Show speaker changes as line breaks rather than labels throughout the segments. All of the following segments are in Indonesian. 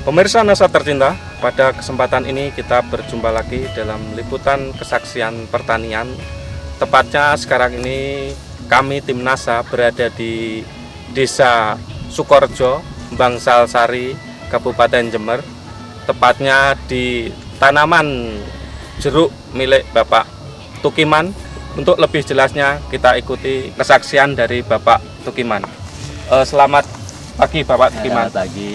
Pemirsa Nasa tercinta, pada kesempatan ini kita berjumpa lagi dalam liputan kesaksian pertanian. Tepatnya sekarang ini kami tim NASA berada di Desa Sukorejo, Bangsal Sari, Kabupaten Jember. Tepatnya di tanaman jeruk milik Bapak Tukiman. Untuk lebih jelasnya kita ikuti kesaksian dari Bapak Tukiman. Selamat pagi Bapak Tukiman.
Selamat pagi.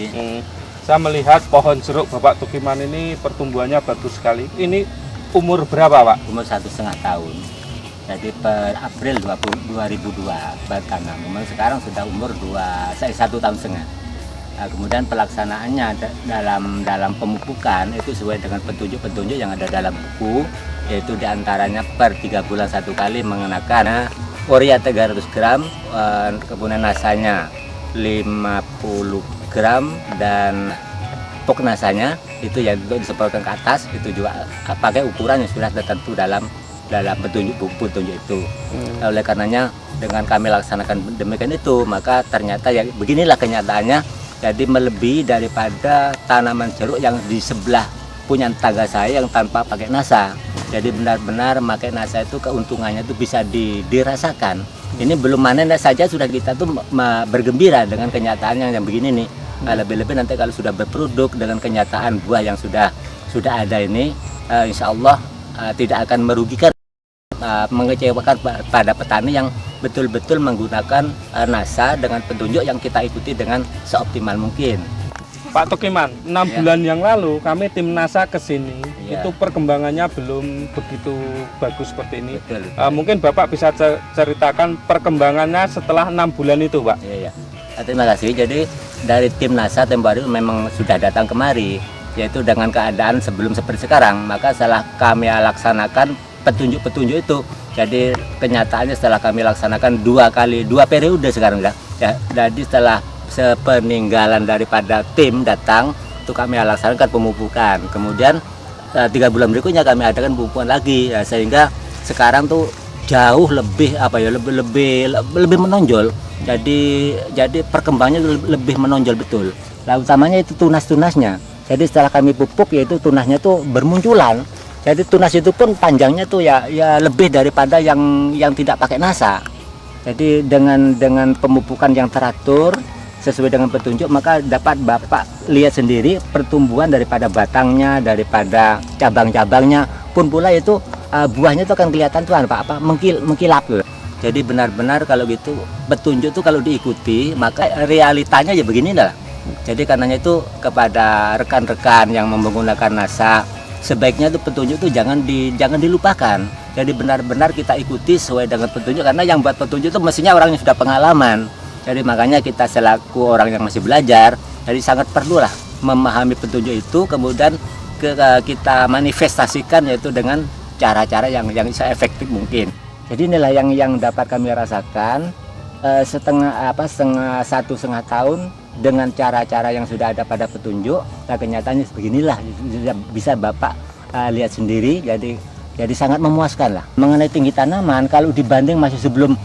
Saya melihat pohon jeruk Bapak Tukiman ini pertumbuhannya bagus sekali. Ini umur berapa Pak?
Umur 1,5 tahun. Jadi per April 2002 bertanam. Sekarang sudah umur 1,5 tahun. Nah, kemudian pelaksanaannya dalam pemupukan itu sesuai dengan petunjuk-petunjuk yang ada dalam buku, yaitu diantaranya per 3 bulan 1 kali mengenakan urea 300 gram, kemudian nasanya 50 gram dan pok nasanya itu yang untuk disemprotkan ke atas itu juga pakai ukuran yang sudah tertentu dalam petunjuk itu. Oleh karenanya dengan kami laksanakan demikian itu, maka ternyata ya beginilah kenyataannya. Jadi melebihi daripada tanaman jeruk yang di sebelah punya tangga saya yang tanpa pakai nasa. Jadi benar-benar pakai nasa itu keuntungannya itu bisa dirasakan. Ini belum panen saja sudah kita tuh bergembira dengan kenyataan yang begini nih. Lebih-lebih nanti kalau sudah berproduk dengan kenyataan buah yang sudah ada ini, insya Allah tidak akan merugikan, mengecewakan pada petani yang betul-betul menggunakan nasa dengan petunjuk yang kita ikuti dengan seoptimal mungkin.
Pak Tukiman, 6 bulan yang lalu kami tim NASA ke sini, itu perkembangannya belum begitu bagus seperti ini.
Betul.
Mungkin Bapak bisa ceritakan perkembangannya setelah 6 bulan itu Pak.
Iya. Terima kasih. Jadi dari tim NASA tempo hari memang sudah datang kemari, yaitu dengan keadaan sebelum seperti sekarang. Maka setelah kami laksanakan petunjuk-petunjuk itu, jadi kenyataannya setelah kami laksanakan 2 periode sekarang ya. Jadi setelah sepeninggalan daripada tim datang, itu kami laksanakan pemupukan. Kemudian 3 bulan berikutnya kami adakan pemupukan lagi, ya, sehingga sekarang tuh jauh lebih lebih menonjol. Jadi perkembangannya lebih menonjol betul. Nah, utamanya itu tunas-tunasnya. Jadi setelah kami pupuk, yaitu tunasnya tuh bermunculan. Jadi tunas itu pun panjangnya tuh ya lebih daripada yang tidak pakai nasa. Jadi dengan pemupukan yang teratur sesuai dengan petunjuk, maka dapat Bapak lihat sendiri pertumbuhan daripada batangnya, daripada cabang-cabangnya pun pula itu buahnya itu akan kelihatan tuh mengkilap tuh. Jadi benar-benar kalau gitu petunjuk tuh kalau diikuti, maka realitanya ya begini lah. Jadi karenanya itu kepada rekan-rekan yang menggunakan nasa, sebaiknya itu petunjuk itu jangan dilupakan. Jadi benar-benar kita ikuti sesuai dengan petunjuk, karena yang buat petunjuk itu mestinya orang yang sudah pengalaman. Jadi makanya kita selaku orang yang masih belajar, jadi sangat perlulah memahami petunjuk itu, kemudian kita manifestasikan yaitu dengan cara-cara yang efektif mungkin. Jadi inilah yang dapat kami rasakan setengah 1,5 tahun dengan cara-cara yang sudah ada pada petunjuk. Nah, kenyataannya beginilah, bisa Bapak lihat sendiri. Jadi sangat memuaskan lah. Mengenai tinggi tanaman, kalau dibanding masih sebelum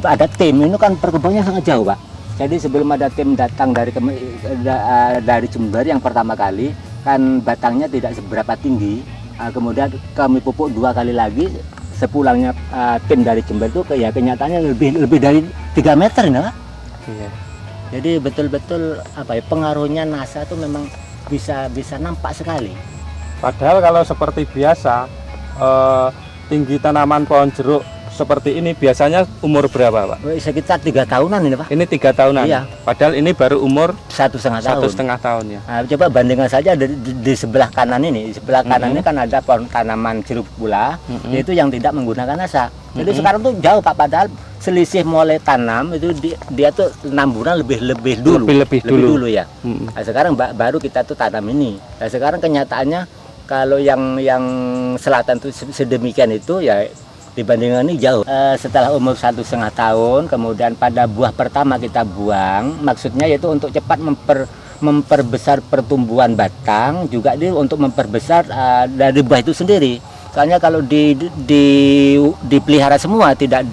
ada tim, ini kan perkembangannya sangat jauh Pak. Jadi sebelum ada tim datang dari Jember yang pertama kali, kan batangnya tidak seberapa tinggi. Kemudian kami pupuk 2 kali lagi. Sepulangnya tim dari Jember itu kenyataannya lebih dari 3 meter ini Pak.
Iya.
Jadi betul-betul pengaruhnya nasa itu memang bisa nampak sekali.
Padahal kalau seperti biasa tinggi tanaman pohon jeruk seperti ini biasanya umur berapa Pak?
Sekitar 3 tahunan ini Pak.
Ini 3 tahunan.
Iya.
Padahal ini baru umur
1,5 tahun.
1,5 tahun ya.
Nah, coba bandingkan saja di sebelah kanan ini. Di sebelah kanan ini kan ada pohon tanaman jeruk pula, yaitu yang tidak menggunakan nasa. Jadi sekarang tuh jauh Pak, padahal selisih mulai tanam itu dia tuh 6 bulan lebih dulu ya. Nah, sekarang baru kita tuh tanam ini. Nah, sekarang kenyataannya kalau yang selatan tuh sedemikian itu ya dibandingkan ini jauh. Setelah umur 1,5 tahun, kemudian pada buah pertama kita buang, maksudnya yaitu untuk cepat memperbesar pertumbuhan batang, juga dia untuk memperbesar dari buah itu sendiri. Soalnya kalau dipelihara semua, tidak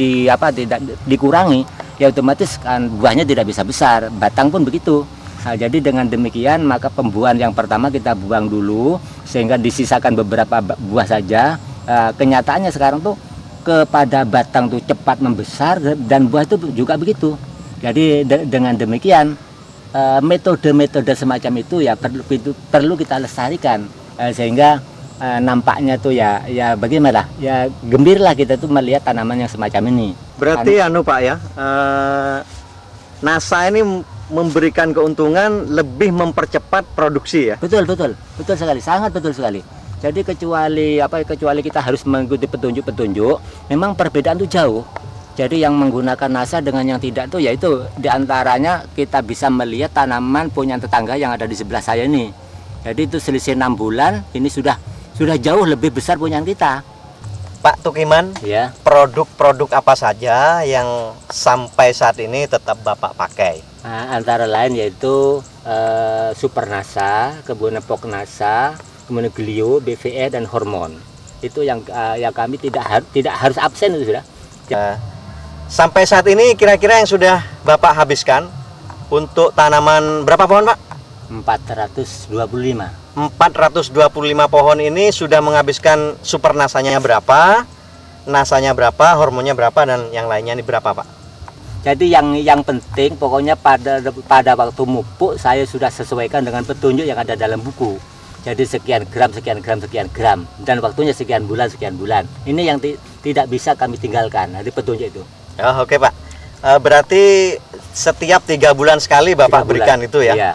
dikurangi, ya otomatis kan buahnya tidak bisa besar. Batang pun begitu. Nah, jadi dengan demikian maka pembuahan yang pertama kita buang dulu sehingga disisakan beberapa buah saja. Kenyataannya sekarang tuh kepada batang tuh cepat membesar dan buah itu juga begitu. Jadi dengan demikian metode-metode semacam itu ya perlu kita lestarikan sehingga nampaknya tuh ya bagaimana ya gembiralah kita tuh melihat tanaman yang semacam ini.
Berarti Pak ya, NASA ini memberikan keuntungan lebih mempercepat produksi ya.
Betul sekali, sangat betul sekali. Jadi kecuali kita harus mengikuti petunjuk-petunjuk, memang perbedaan itu jauh. Jadi yang menggunakan NASA dengan yang tidak tuh yaitu diantaranya kita bisa melihat tanaman punya tetangga yang ada di sebelah saya ini. Jadi itu selisih 6 bulan, ini sudah jauh lebih besar punyaan kita.
Pak Tukiman,
Ya.
produk-produk apa saja yang sampai saat ini tetap Bapak pakai?
Nah, antara lain yaitu Super NASA, kemudian Pok NASA, kemudian Glio, BVE dan hormon. Itu yang kami tidak harus absen itu sudah.
Sampai saat ini kira-kira yang sudah Bapak habiskan untuk tanaman berapa pohon, Pak?
425.
425 pohon ini sudah menghabiskan super nasanya berapa, nasanya berapa, hormonnya berapa, dan yang lainnya ini berapa, Pak?
Jadi yang penting pokoknya pada waktu mupuk saya sudah sesuaikan dengan petunjuk yang ada dalam buku. Jadi sekian gram dan waktunya sekian bulan. Ini yang tidak bisa kami tinggalkan dari petunjuk itu.
Oh, oke, Pak. Berarti setiap 3 bulan sekali Bapak berikan itu ya?
Iya.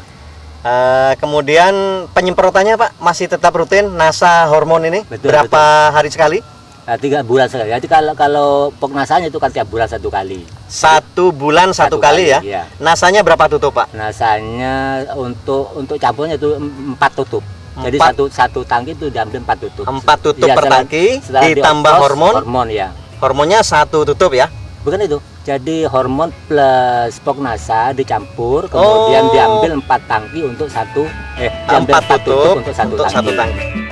Kemudian penyemprotannya Pak masih tetap rutin NASA hormon ini? Berapa hari sekali?
3 bulan sekali. Jadi kalau Pok nasanya itu kan tiap bulan 1 kali.
1 bulan 1 kali ya?
Iya.
Nasanya berapa tutup Pak?
Nasanya untuk campurnya itu 4 tutup. Jadi satu tangki itu diambil 4 tutup.
4 tutup
Iya,
per tangki ditambah
hormon ya.
Hormonnya 1 tutup ya?
Bukan itu. Jadi hormon plus Pok NASA dicampur, kemudian diambil 4 tangki untuk 4 tutup untuk satu tangki.